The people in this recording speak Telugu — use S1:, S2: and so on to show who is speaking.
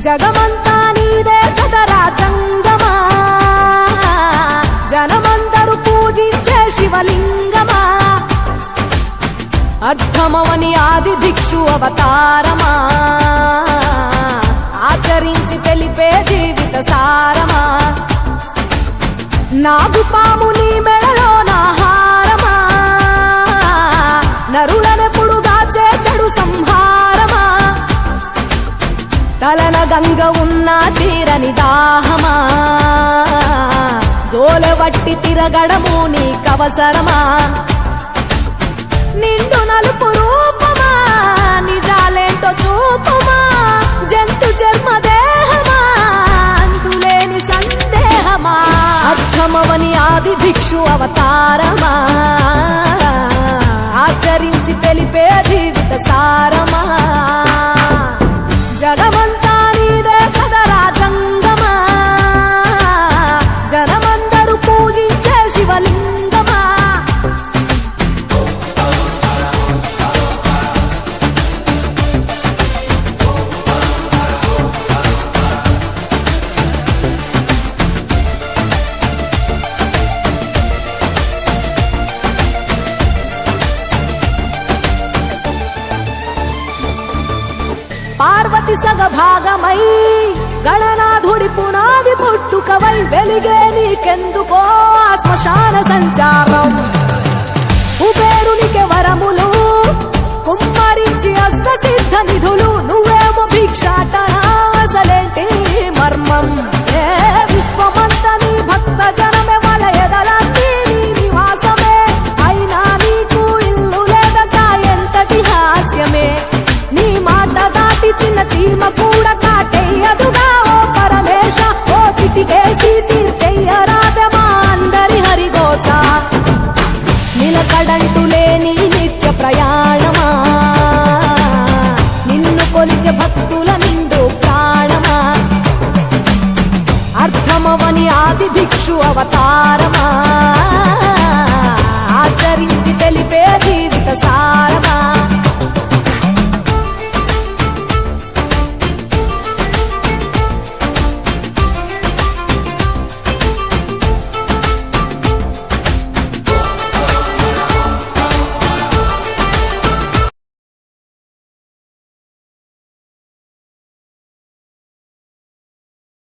S1: జగమంతా నీదే కదరా జంగమా, జనమందరూ పూజించే శివలింగమా, అర్థమవని ఆది భిక్షు అవతారమా, ఆచరించి తెలిపే జీవిత సారమా, నాగుపాము నీ మెడలో నా హారమా, నరులనెప్పుడు దాచే చెడు సంహారమా, తలన గంగ ఉన్న తీరని దాహమా, జోలెవట్టి తిరగడము నీకవసరమా, నిండు నలుపు రూపమా నిజాలేంటో చూపమా, జంతు జన్మ దేహమా అంతులేని సందేహమా, అర్థమవని ఆది భిక్షు అవతారమా, ఆచరించి తెలిపే జీవిత సారమా, జగమంతా నీదే కదరా జంగమా, జనమందరూ పూజించే శివలింగమా. పార్వతి సగభాగమై గణనాథుడి పునాది పుట్టుకవై వెలిగే నీకెందుకో శ్మశాన సంచారం, కుబేరునికి వరములు కుమ్మరించి అష్ట సిద్ధ నిధులు, నువ్వేమో భిక్షాటన అసలేంటి మర్మం, ఏ విశ్వమంత నీ భక్త జనమే వాళ్ళ ఎదలన్నీ నీ నివాసమే, అయినా నీకు ఇల్లు లేదట ఎంతటి హాస్యమే, నీ మాట దాటి చిన్న చీమ కూడా కాటేయదుగా ఓ పరమేశ, ఓ చిటికేసి తీర్చెయ్యరాదమా అందరి హరిగోస, నిలకడంటూ లేని నిత్య ప్రయాణమా, నిన్ను కొలిచే భక్తుల నిండు ప్రాణమా, అర్థమవని ఆది భిక్షు అవతారమా.